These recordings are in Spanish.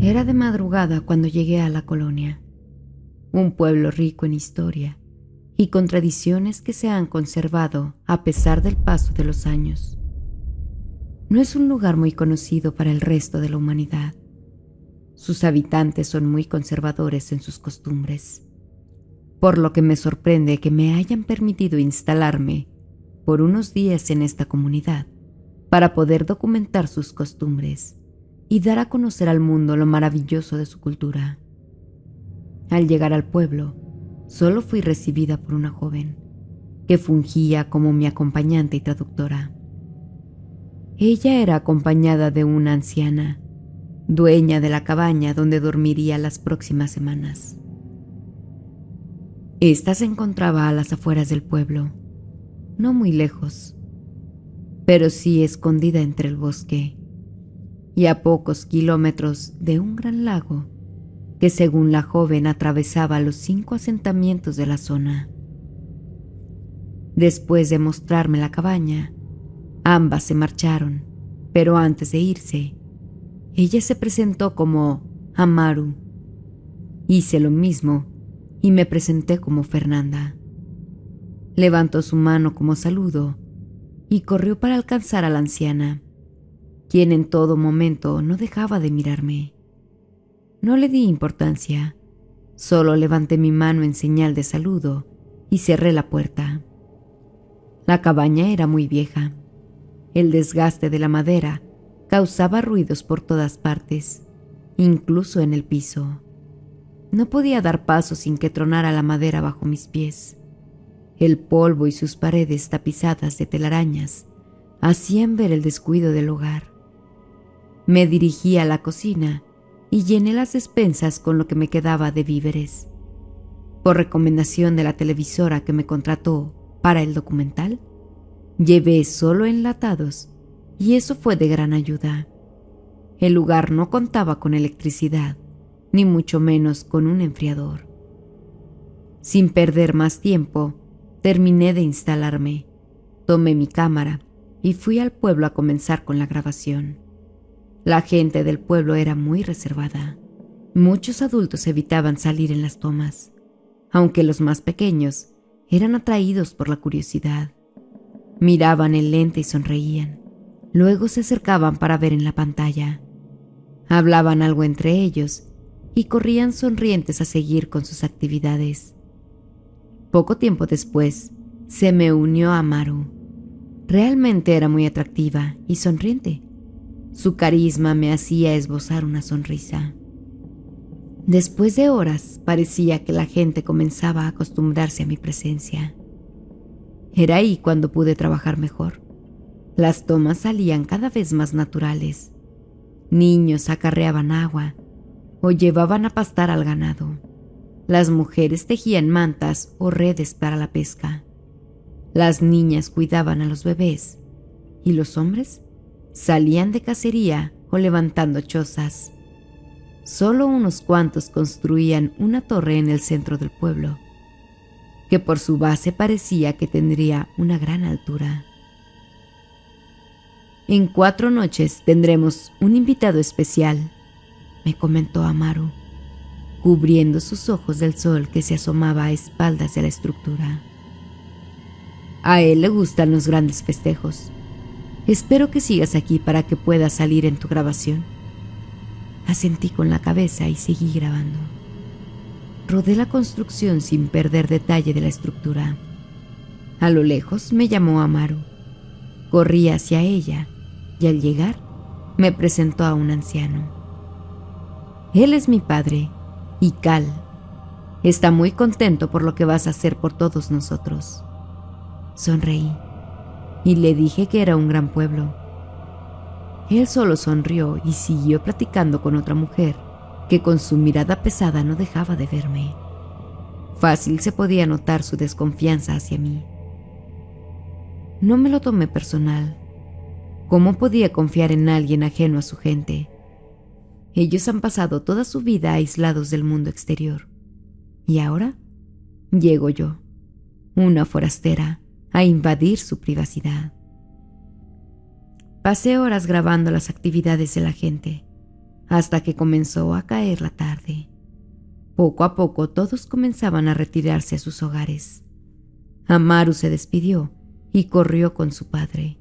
Era de madrugada cuando llegué a la colonia, un pueblo rico en historia y con tradiciones que se han conservado a pesar del paso de los años. No es un lugar muy conocido para el resto de la humanidad. Sus habitantes son muy conservadores en sus costumbres, por lo que me sorprende que me hayan permitido instalarme por unos días en esta comunidad para poder documentar sus costumbres y dar a conocer al mundo lo maravilloso de su cultura. Al llegar al pueblo, solo fui recibida por una joven que fungía como mi acompañante y traductora. Ella era acompañada de una anciana, dueña de la cabaña donde dormiría las próximas semanas. Esta se encontraba a las afueras del pueblo, no muy lejos, pero sí escondida entre el bosque y a pocos kilómetros de un gran lago que, según la joven, atravesaba los 5 asentamientos de la zona. Después de mostrarme la cabaña, ambas se marcharon, pero antes de irse, ella se presentó como Amaru. Hice lo mismo y me presenté como Fernanda. Levantó su mano como saludo y corrió para alcanzar a la anciana, quien en todo momento no dejaba de mirarme. No le di importancia, solo levanté mi mano en señal de saludo y cerré la puerta. La cabaña era muy vieja. El desgaste de la madera causaba ruidos por todas partes, incluso en el piso. No podía dar paso sin que tronara la madera bajo mis pies. El polvo y sus paredes tapizadas de telarañas hacían ver el descuido del hogar. Me dirigí a la cocina y llené las despensas con lo que me quedaba de víveres. Por recomendación de la televisora que me contrató para el documental, llevé solo enlatados y eso fue de gran ayuda. El lugar no contaba con electricidad, ni mucho menos con un enfriador. Sin perder más tiempo, terminé de instalarme, tomé mi cámara y fui al pueblo a comenzar con la grabación. La gente del pueblo era muy reservada. Muchos adultos evitaban salir en las tomas, aunque los más pequeños eran atraídos por la curiosidad. Miraban el lente y sonreían. Luego se acercaban para ver en la pantalla. Hablaban algo entre ellos y corrían sonrientes a seguir con sus actividades. Poco tiempo después, se me unió Amaru. Realmente era muy atractiva y sonriente. Su carisma me hacía esbozar una sonrisa. Después de horas, parecía que la gente comenzaba a acostumbrarse a mi presencia. Era ahí cuando pude trabajar mejor. Las tomas salían cada vez más naturales. Niños acarreaban agua o llevaban a pastar al ganado. Las mujeres tejían mantas o redes para la pesca. Las niñas cuidaban a los bebés y los hombres salían de cacería o levantando chozas. Solo unos cuantos construían una torre en el centro del pueblo, que por su base parecía que tendría una gran altura. En 4 noches tendremos un invitado especial, me comentó Amaru, cubriendo sus ojos del sol que se asomaba a espaldas de la estructura. A él le gustan los grandes festejos. Espero que sigas aquí para que puedas salir en tu grabación. Asentí con la cabeza y seguí grabando. Rodé la construcción sin perder detalle de la estructura. A lo lejos me llamó Amaru. Corrí hacia ella y al llegar me presentó a un anciano. Él es mi padre, Ikal. Está muy contento por lo que vas a hacer por todos nosotros. Sonreí y le dije que era un gran pueblo. Él solo sonrió y siguió platicando con otra mujer que con su mirada pesada no dejaba de verme. Fácil se podía notar su desconfianza hacia mí. No me lo tomé personal. ¿Cómo podía confiar en alguien ajeno a su gente? Ellos han pasado toda su vida aislados del mundo exterior. Y ahora llego yo, una forastera, a invadir su privacidad. Pasé horas grabando las actividades de la gente, hasta que comenzó a caer la tarde. Poco a poco todos comenzaban a retirarse a sus hogares. Amaru se despidió y corrió con su padre.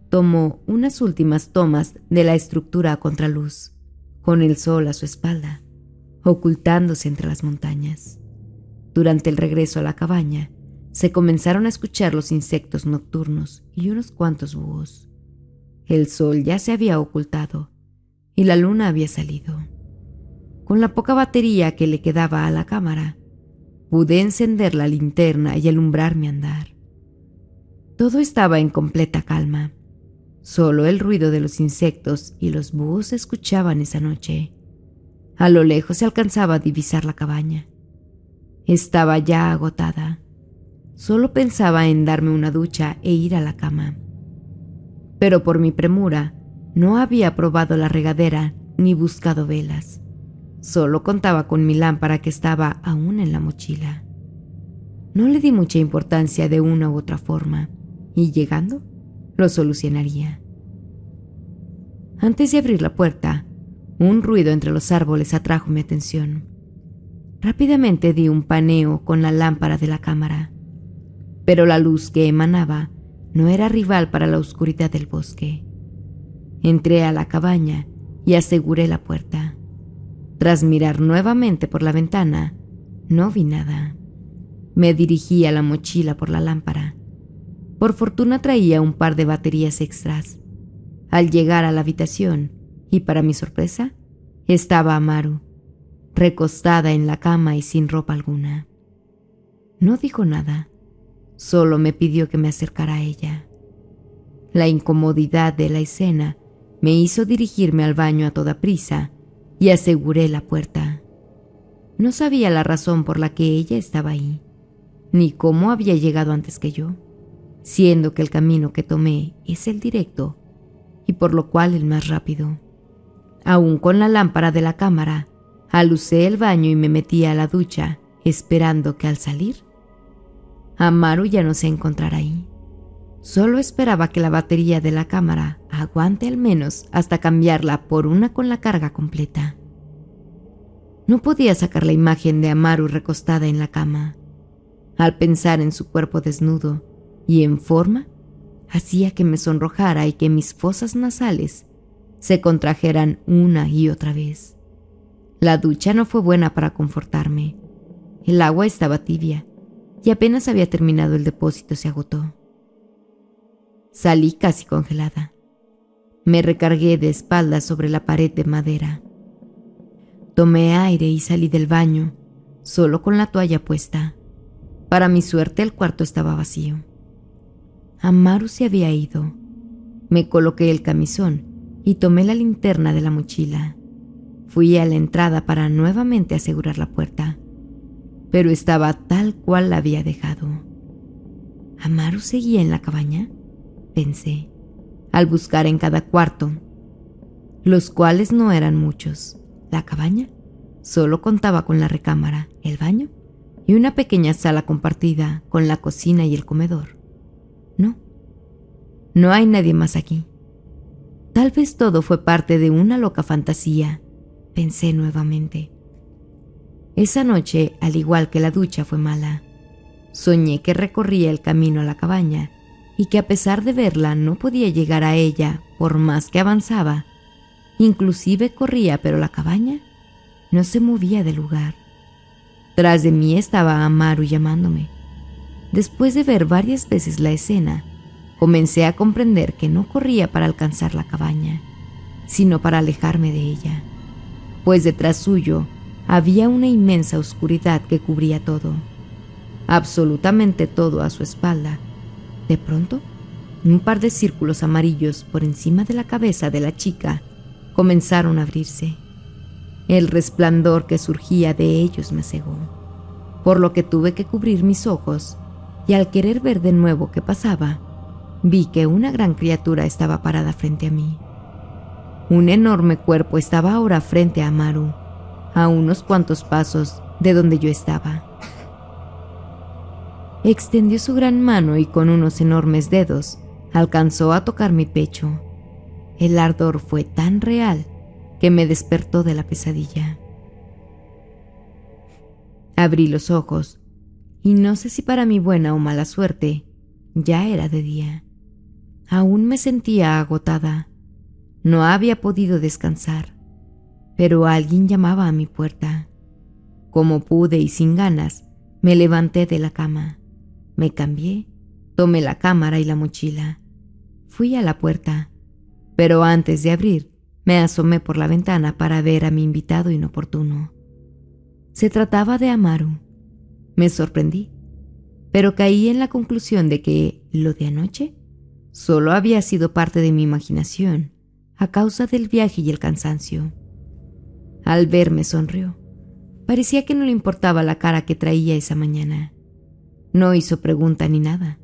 Tomó unas últimas tomas de la estructura a contraluz, con el sol a su espalda, ocultándose entre las montañas. Durante el regreso a la cabaña, se comenzaron a escuchar los insectos nocturnos y unos cuantos búhos. El sol ya se había ocultado y la luna había salido. Con la poca batería que le quedaba a la cámara, pude encender la linterna y alumbrar mi andar. Todo estaba en completa calma. Solo el ruido de los insectos y los búhos se escuchaban esa noche. A lo lejos se alcanzaba a divisar la cabaña. Estaba ya agotada. Solo pensaba en darme una ducha e ir a la cama. Pero por mi premura, no había probado la regadera ni buscado velas. Solo contaba con mi lámpara que estaba aún en la mochila. No le di mucha importancia de una u otra forma, y llegando, lo solucionaría. Antes de abrir la puerta, un ruido entre los árboles atrajo mi atención. Rápidamente di un paneo con la lámpara de la cámara, pero la luz que emanaba no era rival para la oscuridad del bosque. Entré a la cabaña y aseguré la puerta. Tras mirar nuevamente por la ventana, no vi nada. Me dirigí a la mochila por la lámpara. Por fortuna traía un par de baterías extras. Al llegar a la habitación, y para mi sorpresa, estaba Amaru, recostada en la cama y sin ropa alguna. No dijo nada, solo me pidió que me acercara a ella. La incomodidad de la escena me hizo dirigirme al baño a toda prisa y aseguré la puerta. No sabía la razón por la que ella estaba ahí, ni cómo había llegado antes que yo, siendo que el camino que tomé es el directo y por lo cual el más rápido. Aún con la lámpara de la cámara, alucé el baño y me metí a la ducha, esperando que al salir, Amaru ya no se encontrara ahí. Solo esperaba que la batería de la cámara aguante al menos hasta cambiarla por una con la carga completa. No podía sacar la imagen de Amaru recostada en la cama. Al pensar en su cuerpo desnudo y en forma, hacía que me sonrojara y que mis fosas nasales se contrajeran una y otra vez. La ducha no fue buena para confortarme. El agua estaba tibia y apenas había terminado el depósito se agotó. Salí casi congelada. Me recargué de espaldas sobre la pared de madera. Tomé aire y salí del baño, solo con la toalla puesta. Para mi suerte el cuarto estaba vacío. Amaru se había ido. Me coloqué el camisón y tomé la linterna de la mochila. Fui a la entrada para nuevamente asegurar la puerta, pero estaba tal cual la había dejado. ¿Amaru seguía en la cabaña?, pensé, al buscar en cada cuarto, los cuales no eran muchos. La cabaña solo contaba con la recámara, el baño y una pequeña sala compartida con la cocina y el comedor. No hay nadie más aquí. Tal vez todo fue parte de una loca fantasía, pensé nuevamente. Esa noche, al igual que la ducha, fue mala. Soñé que recorría el camino a la cabaña y que a pesar de verla no podía llegar a ella por más que avanzaba. Inclusive corría, pero la cabaña no se movía del lugar. Tras de mí estaba Amaru llamándome. Después de ver varias veces la escena, comencé a comprender que no corría para alcanzar la cabaña, sino para alejarme de ella, pues detrás suyo había una inmensa oscuridad que cubría todo, absolutamente todo a su espalda. De pronto, un par de círculos amarillos por encima de la cabeza de la chica comenzaron a abrirse. El resplandor que surgía de ellos me cegó, por lo que tuve que cubrir mis ojos, y al querer ver de nuevo qué pasaba, vi que una gran criatura estaba parada frente a mí. Un enorme cuerpo estaba ahora frente a Amaru, a unos cuantos pasos de donde yo estaba. Extendió su gran mano y con unos enormes dedos alcanzó a tocar mi pecho. El ardor fue tan real que me despertó de la pesadilla. Abrí los ojos y no sé si para mi buena o mala suerte, ya era de día. Aún me sentía agotada. No había podido descansar, pero alguien llamaba a mi puerta. Como pude y sin ganas, me levanté de la cama. Me cambié, tomé la cámara y la mochila. Fui a la puerta, pero antes de abrir, me asomé por la ventana para ver a mi invitado inoportuno. Se trataba de Amaru. Me sorprendí, pero caí en la conclusión de que lo de anoche solo había sido parte de mi imaginación a causa del viaje y el cansancio. Al verme sonrió. Parecía que no le importaba la cara que traía esa mañana. No hizo pregunta ni nada.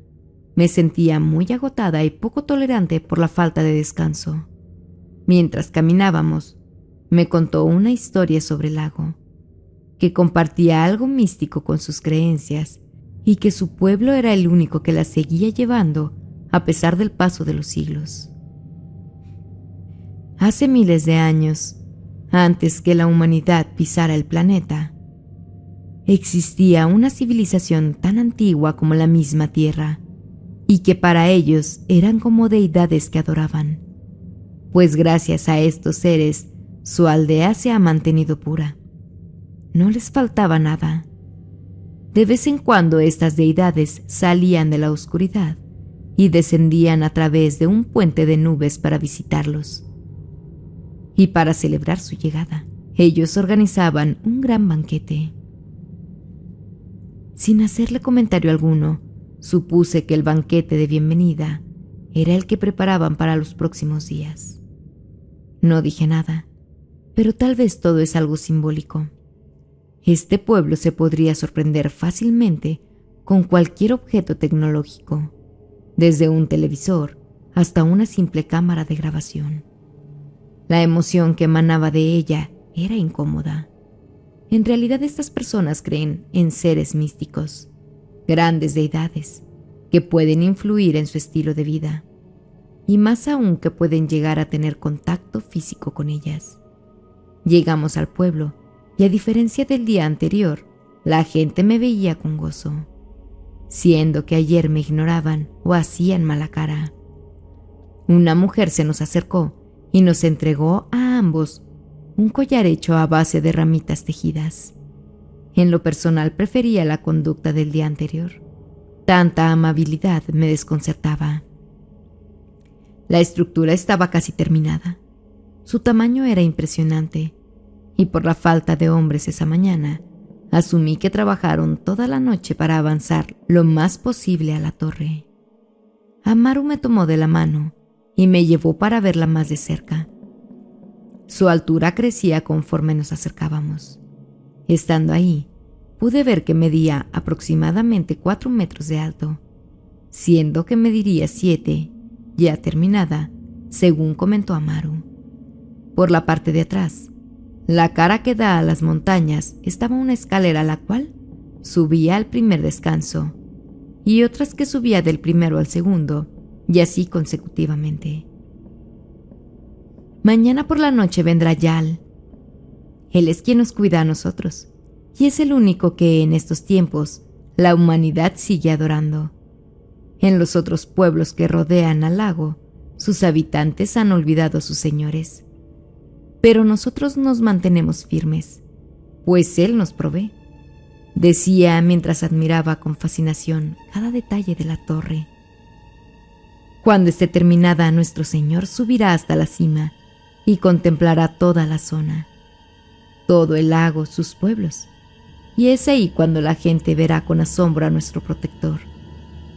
Me sentía muy agotada y poco tolerante por la falta de descanso. Mientras caminábamos, me contó una historia sobre el lago, que compartía algo místico con sus creencias y que su pueblo era el único que la seguía llevando a pesar del paso de los siglos. Hace miles de años, antes que la humanidad pisara el planeta, existía una civilización tan antigua como la misma Tierra, y que para ellos eran como deidades que adoraban, pues gracias a estos seres su aldea se ha mantenido pura. No les faltaba nada. De vez en cuando estas deidades salían de la oscuridad y descendían a través de un puente de nubes para visitarlos. Y para celebrar su llegada, ellos organizaban un gran banquete. Sin hacerle comentario alguno, supuse que el banquete de bienvenida era el que preparaban para los próximos días. No dije nada, pero tal vez todo es algo simbólico. Este pueblo se podría sorprender fácilmente con cualquier objeto tecnológico, desde un televisor hasta una simple cámara de grabación. La emoción que emanaba de ella era incómoda. En realidad estas personas creen en seres místicos, grandes deidades, que pueden influir en su estilo de vida, y más aún que pueden llegar a tener contacto físico con ellas. Llegamos al pueblo, y a diferencia del día anterior, la gente me veía con gozo, siendo que ayer me ignoraban o hacían mala cara. Una mujer se nos acercó y nos entregó a ambos un collar hecho a base de ramitas tejidas. En lo personal prefería la conducta del día anterior. Tanta amabilidad me desconcertaba. La estructura estaba casi terminada. Su tamaño era impresionante, y por la falta de hombres esa mañana, asumí que trabajaron toda la noche para avanzar lo más posible a la torre. Amaru me tomó de la mano y me llevó para verla más de cerca. Su altura crecía conforme nos acercábamos. Estando ahí, pude ver que medía aproximadamente 4 metros de alto, siendo que mediría 7, ya terminada, según comentó Amaru. Por la parte de atrás, la cara que da a las montañas, estaba una escalera la cual subía al primer descanso y otras que subía del primero al segundo, y así consecutivamente. Mañana por la noche vendrá Yal. Él es quien nos cuida a nosotros, y es el único que en estos tiempos la humanidad sigue adorando. En los otros pueblos que rodean al lago, sus habitantes han olvidado a sus señores. Pero nosotros nos mantenemos firmes, pues Él nos provee, decía mientras admiraba con fascinación cada detalle de la torre. Cuando esté terminada, nuestro Señor subirá hasta la cima y contemplará toda la zona, todo el lago, sus pueblos, y es ahí cuando la gente verá con asombro a nuestro protector,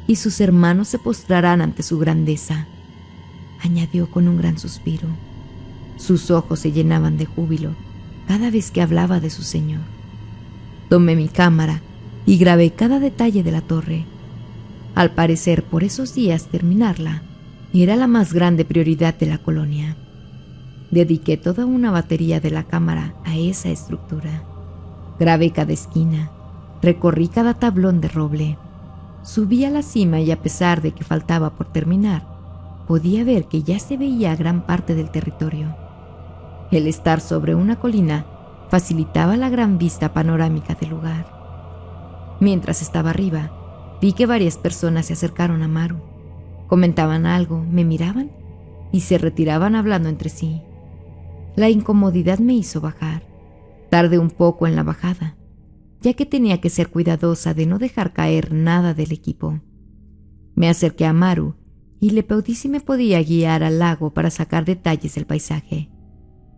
y sus hermanos se postrarán ante su grandeza, añadió con un gran suspiro. Sus ojos se llenaban de júbilo cada vez que hablaba de su Señor. Tomé mi cámara y grabé cada detalle de la torre. Al parecer, por esos días terminarla era la más grande prioridad de la colonia. Dediqué toda una batería de la cámara a esa estructura. Grabé cada esquina, recorrí cada tablón de roble. Subí a la cima y a pesar de que faltaba por terminar, podía ver que ya se veía gran parte del territorio. El estar sobre una colina facilitaba la gran vista panorámica del lugar. Mientras estaba arriba, vi que varias personas se acercaron a Maru. Comentaban algo, me miraban y se retiraban hablando entre sí. La incomodidad me hizo bajar. Tardé un poco en la bajada, ya que tenía que ser cuidadosa de no dejar caer nada del equipo. Me acerqué a Maru y le pedí si me podía guiar al lago para sacar detalles del paisaje,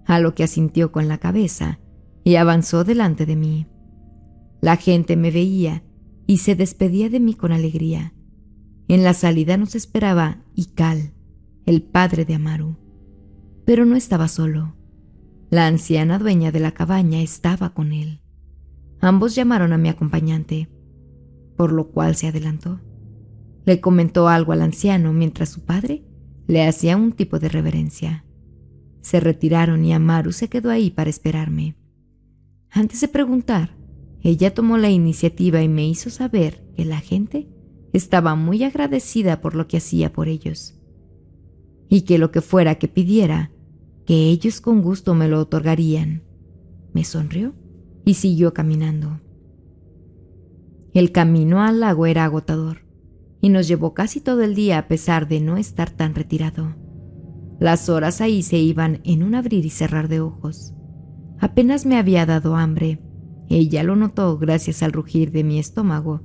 a lo que asintió con la cabeza y avanzó delante de mí. La gente me veía y se despedía de mí con alegría. En la salida nos esperaba Ikal, el padre de Amaru. Pero no estaba solo. La anciana dueña de la cabaña estaba con él. Ambos llamaron a mi acompañante, por lo cual se adelantó. Le comentó algo al anciano mientras su padre le hacía un tipo de reverencia. Se retiraron y Amaru se quedó ahí para esperarme. Antes de preguntar, ella tomó la iniciativa y me hizo saber que la gente estaba muy agradecida por lo que hacía por ellos, y que lo que fuera que pidiera, que ellos con gusto me lo otorgarían. Me sonrió y siguió caminando. El camino al lago era agotador y nos llevó casi todo el día a pesar de no estar tan retirado. Las horas ahí se iban en un abrir y cerrar de ojos. Apenas me había dado hambre. Ella lo notó gracias al rugir de mi estómago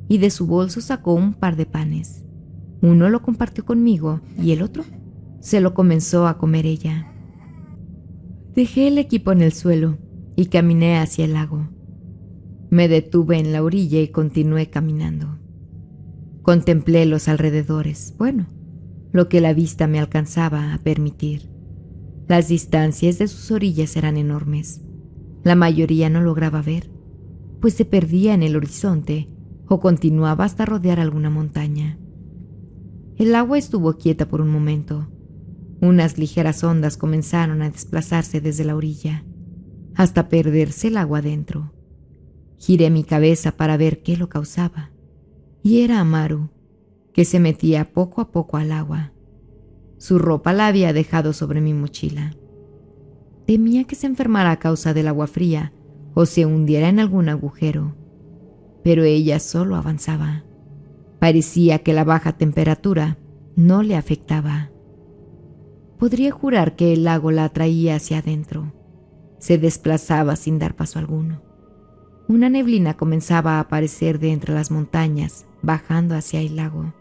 y de su bolso sacó un par de panes. Uno lo compartió conmigo y el otro se lo comenzó a comer ella. Dejé el equipo en el suelo y caminé hacia el lago. Me detuve en la orilla y continué caminando. Contemplé los alrededores, lo que la vista me alcanzaba a permitir. Las distancias de sus orillas eran enormes. La mayoría no lograba ver, pues se perdía en el horizonte o continuaba hasta rodear alguna montaña. El agua estuvo quieta por un momento. Unas ligeras ondas comenzaron a desplazarse desde la orilla, hasta perderse el agua adentro. Giré mi cabeza para ver qué lo causaba, y era Amaru, que se metía poco a poco al agua. Su ropa la había dejado sobre mi mochila. Temía que se enfermara a causa del agua fría o se hundiera en algún agujero, pero ella solo avanzaba. Parecía que la baja temperatura no le afectaba. Podría jurar que el lago la atraía hacia adentro. Se desplazaba sin dar paso alguno. Una neblina comenzaba a aparecer de entre las montañas, bajando hacia el lago.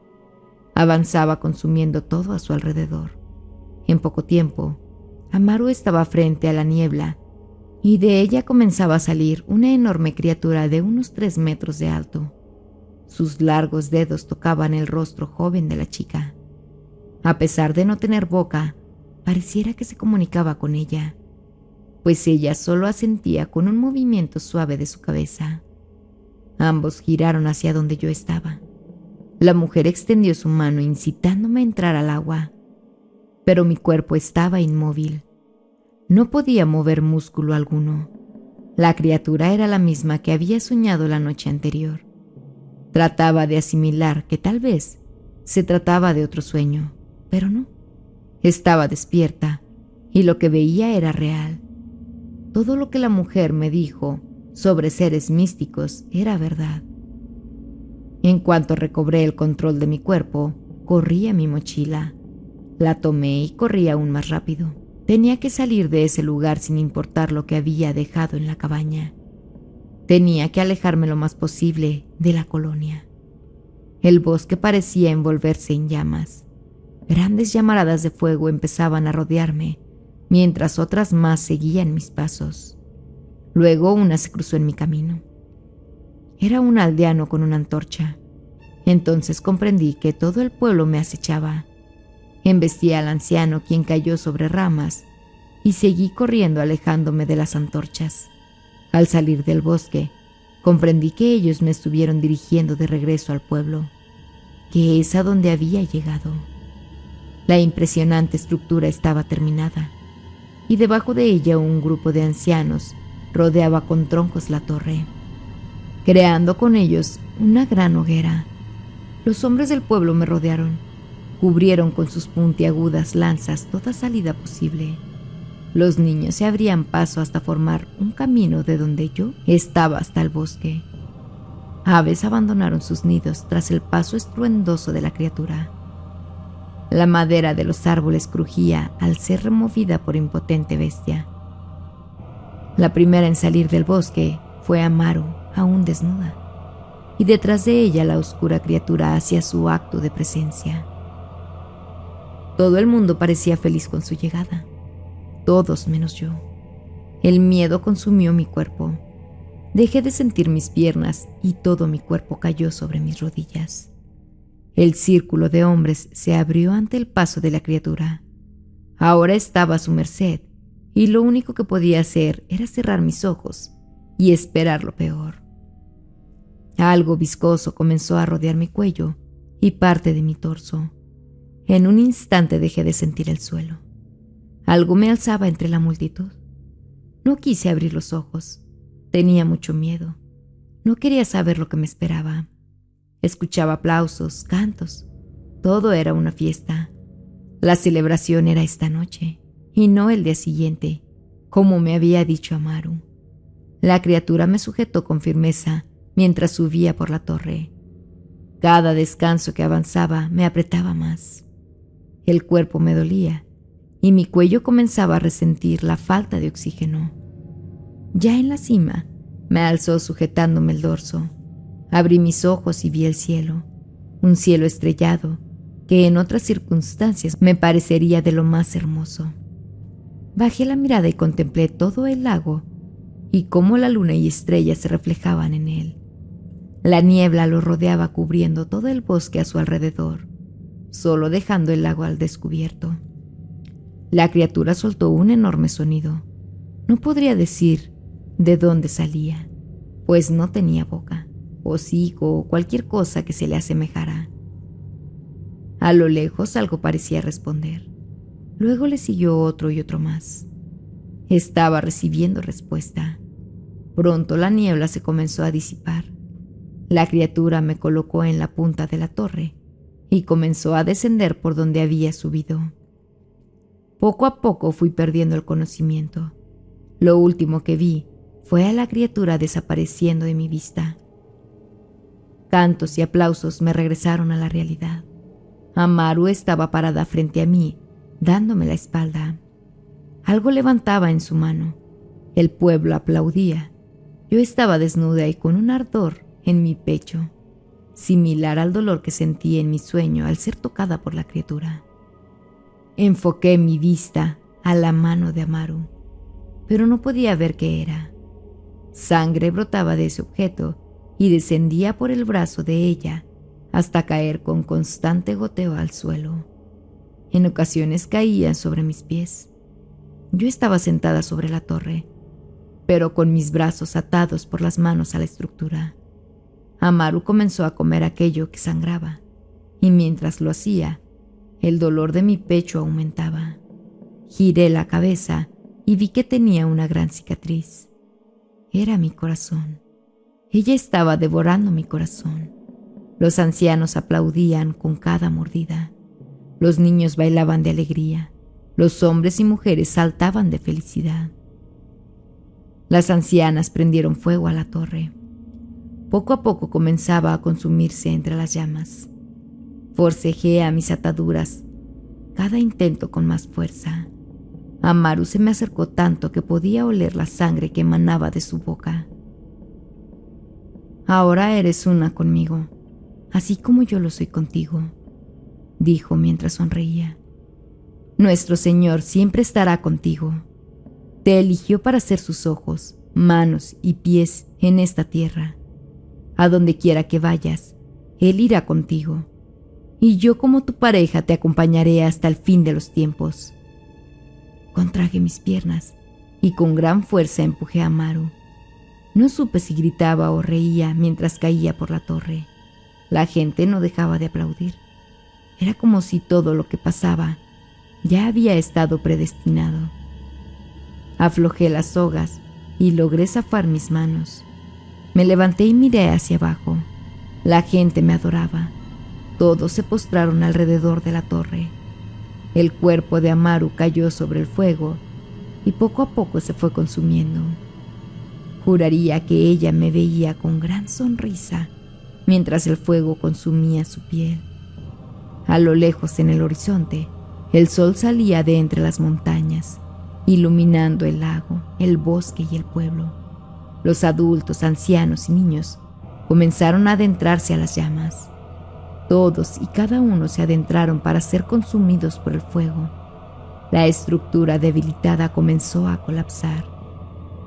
Avanzaba consumiendo todo a su alrededor. En poco tiempo, Amaru estaba frente a la niebla y de ella comenzaba a salir una enorme criatura de unos 3 metros de alto. Sus largos dedos tocaban el rostro joven de la chica. A pesar de no tener boca, pareciera que se comunicaba con ella, pues ella solo asentía con un movimiento suave de su cabeza. Ambos giraron hacia donde yo estaba. La mujer extendió su mano incitándome a entrar al agua, pero mi cuerpo estaba inmóvil. No podía mover músculo alguno. La criatura era la misma que había soñado la noche anterior. Trataba de asimilar que tal vez se trataba de otro sueño, pero no. Estaba despierta y lo que veía era real. Todo lo que la mujer me dijo sobre seres místicos era verdad. En cuanto recobré el control de mi cuerpo, corrí a mi mochila. La tomé y corrí aún más rápido. Tenía que salir de ese lugar sin importar lo que había dejado en la cabaña. Tenía que alejarme lo más posible de la colonia. El bosque parecía envolverse en llamas. Grandes llamaradas de fuego empezaban a rodearme, mientras otras más seguían mis pasos. Luego una se cruzó en mi camino. Era un aldeano con una antorcha. Entonces comprendí que todo el pueblo me acechaba. Embestí al anciano, quien cayó sobre ramas, y seguí corriendo alejándome de las antorchas. Al salir del bosque, comprendí que ellos me estuvieron dirigiendo de regreso al pueblo, que es a donde había llegado. La impresionante estructura estaba terminada, y debajo de ella un grupo de ancianos rodeaba con troncos la torre, creando con ellos una gran hoguera. Los hombres del pueblo me rodearon, cubrieron con sus puntiagudas lanzas toda salida posible. Los niños se abrían paso hasta formar un camino de donde yo estaba hasta el bosque. Aves abandonaron sus nidos tras el paso estruendoso de la criatura. La madera de los árboles crujía al ser removida por impotente bestia. La primera en salir del bosque fue Amaru, aún desnuda, y detrás de ella la oscura criatura hacía su acto de presencia. Todo el mundo parecía feliz con su llegada, todos menos yo. El miedo consumió mi cuerpo. Dejé de sentir mis piernas y todo mi cuerpo cayó sobre mis rodillas. El círculo de hombres se abrió ante el paso de la criatura. Ahora estaba a su merced y lo único que podía hacer era cerrar mis ojos y esperar lo peor. Algo viscoso comenzó a rodear mi cuello y parte de mi torso. En un instante dejé de sentir el suelo. Algo me alzaba entre la multitud. No quise abrir los ojos. Tenía mucho miedo. No quería saber lo que me esperaba. Escuchaba aplausos, cantos. Todo era una fiesta. La celebración era esta noche, y no el día siguiente, como me había dicho Amaru. La criatura me sujetó con firmeza mientras subía por la torre. Cada descanso que avanzaba me apretaba más. El cuerpo me dolía, y mi cuello comenzaba a resentir la falta de oxígeno. Ya en la cima, me alzó sujetándome el dorso. Abrí mis ojos y vi el cielo, un cielo estrellado que en otras circunstancias me parecería de lo más hermoso. Bajé la mirada y contemplé todo el lago y cómo la luna y estrellas se reflejaban en él. La niebla lo rodeaba cubriendo todo el bosque a su alrededor, solo dejando el lago al descubierto. La criatura soltó un enorme sonido. No podría decir de dónde salía, pues no tenía boca, hocico o cualquier cosa que se le asemejara. A lo lejos algo parecía responder. Luego le siguió otro y otro más. Estaba recibiendo respuesta. Pronto la niebla se comenzó a disipar. La criatura me colocó en la punta de la torre y comenzó a descender por donde había subido. Poco a poco fui perdiendo el conocimiento. Lo último que vi fue a la criatura desapareciendo de mi vista. Cantos y aplausos me regresaron a la realidad. Amaru estaba parada frente a mí, dándome la espalda. Algo levantaba en su mano. El pueblo aplaudía. Yo estaba desnuda y con un ardor en mi pecho, similar al dolor que sentí en mi sueño al ser tocada por la criatura. Enfoqué mi vista a la mano de Amaru, pero no podía ver qué era. Sangre brotaba de ese objeto y descendía por el brazo de ella hasta caer con constante goteo al suelo. En ocasiones caía sobre mis pies. Yo estaba sentada sobre la torre, pero con mis brazos atados por las manos a la estructura. Amaru comenzó a comer aquello que sangraba, y mientras lo hacía, el dolor de mi pecho aumentaba. Giré la cabeza y vi que tenía una gran cicatriz. Era mi corazón. Ella estaba devorando mi corazón. Los ancianos aplaudían con cada mordida. Los niños bailaban de alegría. Los hombres y mujeres saltaban de felicidad. Las ancianas prendieron fuego a la torre. Poco a poco comenzaba a consumirse entre las llamas. Forcejeé a mis ataduras, cada intento con más fuerza. Amaru se me acercó tanto que podía oler la sangre que emanaba de su boca. Ahora eres una conmigo, así como yo lo soy contigo, dijo mientras sonreía. Nuestro Señor siempre estará contigo. Te eligió para ser sus ojos, manos y pies en esta tierra. A donde quiera que vayas, Él irá contigo. Y yo como tu pareja te acompañaré hasta el fin de los tiempos. Contraje mis piernas y con gran fuerza empujé a Amaru. No supe si gritaba o reía mientras caía por la torre. La gente no dejaba de aplaudir. Era como si todo lo que pasaba ya había estado predestinado. Aflojé las sogas y logré zafar mis manos. Me levanté y miré hacia abajo. La gente me adoraba. Todos se postraron alrededor de la torre. El cuerpo de Amaru cayó sobre el fuego y poco a poco se fue consumiendo. Juraría que ella me veía con gran sonrisa mientras el fuego consumía su piel. A lo lejos en el horizonte, el sol salía de entre las montañas, iluminando el lago, el bosque y el pueblo. Los adultos, ancianos y niños comenzaron a adentrarse a las llamas. Todos y cada uno se adentraron para ser consumidos por el fuego. La estructura debilitada comenzó a colapsar.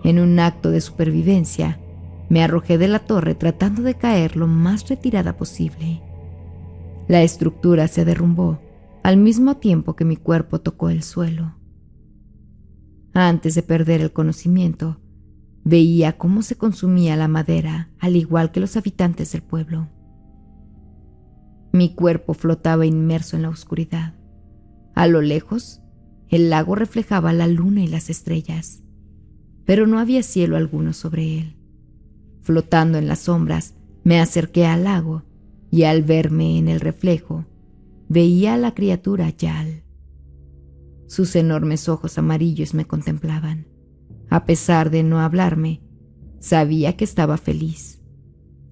En un acto de supervivencia, me arrojé de la torre tratando de caer lo más retirada posible. La estructura se derrumbó al mismo tiempo que mi cuerpo tocó el suelo. Antes de perder el conocimiento, veía cómo se consumía la madera, al igual que los habitantes del pueblo. Mi cuerpo flotaba inmerso en la oscuridad. A lo lejos, el lago reflejaba la luna y las estrellas, pero no había cielo alguno sobre él. Flotando en las sombras, me acerqué al lago y al verme en el reflejo, veía a la criatura Yal. Sus enormes ojos amarillos me contemplaban. A pesar de no hablarme, sabía que estaba feliz.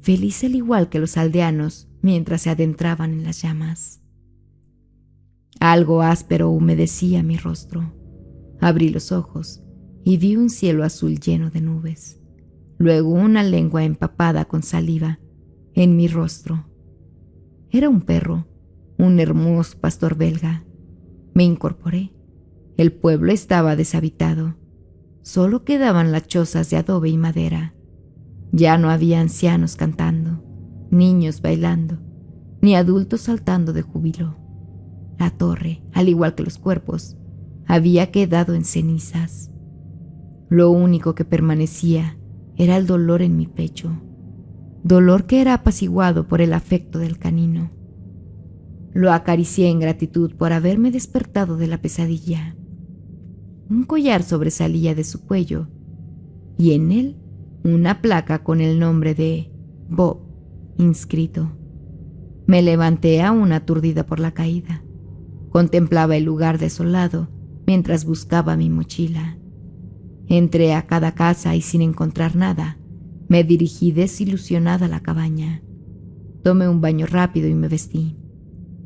Feliz al igual que los aldeanos mientras se adentraban en las llamas. Algo áspero humedecía mi rostro. Abrí los ojos y vi un cielo azul lleno de nubes. Luego una lengua empapada con saliva en mi rostro. Era un perro, un hermoso pastor belga. Me incorporé. El pueblo estaba deshabitado. Solo quedaban las chozas de adobe y madera. Ya no había ancianos cantando, niños bailando, ni adultos saltando de júbilo. La torre, al igual que los cuerpos, había quedado en cenizas. Lo único que permanecía era el dolor en mi pecho, dolor que era apaciguado por el afecto del canino. Lo acaricié en gratitud por haberme despertado de la pesadilla. Un collar sobresalía de su cuello y en él una placa con el nombre de Bob inscrito. Me levanté aún aturdida por la caída. Contemplaba el lugar desolado mientras buscaba mi mochila. Entré a cada casa y sin encontrar nada, me dirigí desilusionada a la cabaña. Tomé un baño rápido y me vestí.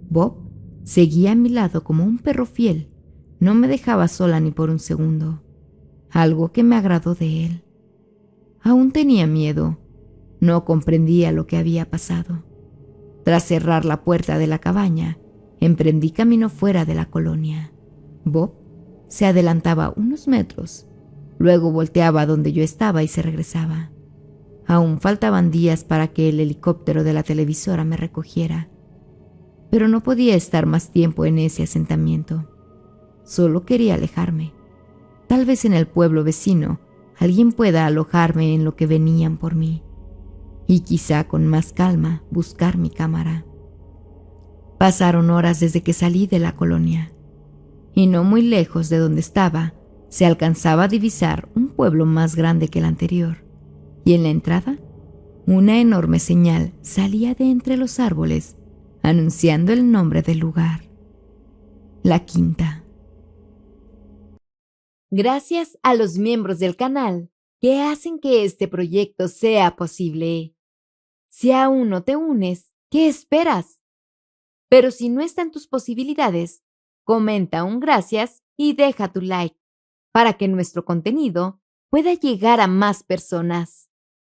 Bob seguía a mi lado como un perro fiel. No me dejaba sola ni por un segundo, algo que me agradó de él. Aún tenía miedo, no comprendía lo que había pasado. Tras cerrar la puerta de la cabaña, emprendí camino fuera de la colonia. Bob se adelantaba unos metros, luego volteaba donde yo estaba y se regresaba. Aún faltaban días para que el helicóptero de la televisora me recogiera, pero no podía estar más tiempo en ese asentamiento. Solo quería alejarme. Tal vez en el pueblo vecino alguien pueda alojarme en lo que venían por mí, y quizá con más calma buscar mi cámara. Pasaron horas desde que salí de la colonia, y no muy lejos de donde estaba se alcanzaba a divisar un pueblo más grande que el anterior, y en la entrada una enorme señal salía de entre los árboles anunciando el nombre del lugar: La Quinta. Gracias a los miembros del canal que hacen que este proyecto sea posible. Si aún no te unes, ¿qué esperas? Pero si no está en tus posibilidades, comenta un gracias y deja tu like para que nuestro contenido pueda llegar a más personas.